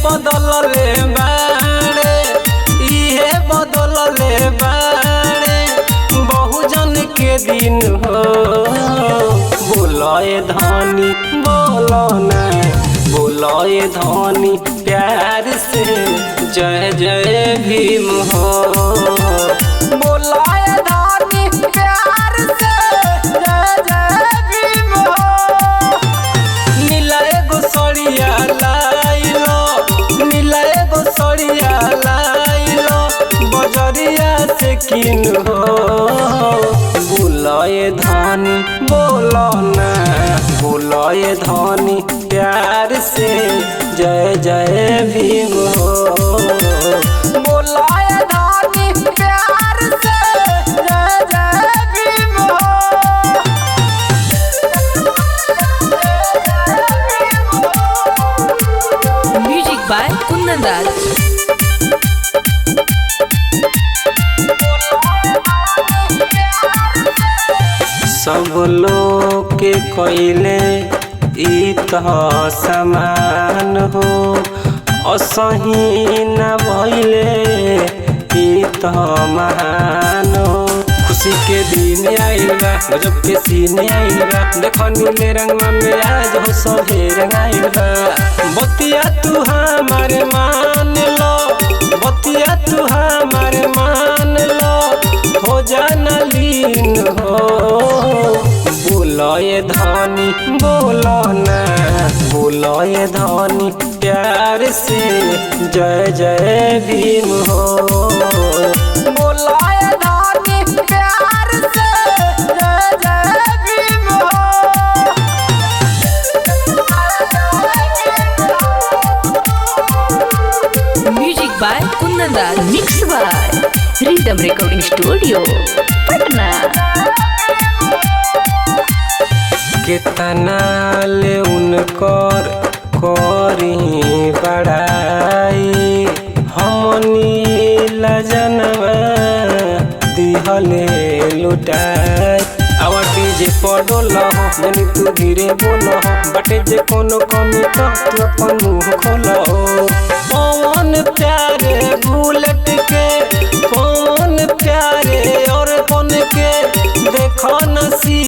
बदलले बाड़े इहे बदलले बाड़े बहुजन के दिन हो। बोलाए धनी बोलो ना बोलाए धनी प्यार से जय जय भीम हो। बोलाए धनी प्यार से जय जय भीम हो। नीलाए गोसड़िया लाइलो नीलाए गोसड़िया लाइलो बजरिया से किन हो। बोलाए धनी बोलो ना बोलाए धनी प्यार से जय जय भीम हो। बोलाए धनी प्यार से जय जय भीम हो। म्यूजिक बाय कुंदन राज। सब लोग के कोइले इतह समान हो असही न भइले इतह महान हो। खुशी के दिन आइल बा गजब के सीन आइल बा देखो नीले रंगवा में आज हो सभे रंगाइल बा। बतिया तू हमारे मान लो बतिया तू हमारे मान लो हो जाना लीन हो। बोलाए धनी बोलो ना बोलाए धनी प्यार से जय जय भीम हो। बोलाए धनी प्यार से जय जय भीम हो। Music by Kundan Raj. Mix by rhythm recording studio Patna. कितना ले उनकर करी बड़ाई हमनी लजनवा दिहले लुटाई। आवा डीजे पडोल हो जनी तू धीरे बोलो हो बटे जे कोनो कमी तो तू अपन मुंह खोलो हो। पवन प्यारे बुलेट के पवन प्यारे और बन के देखो नसी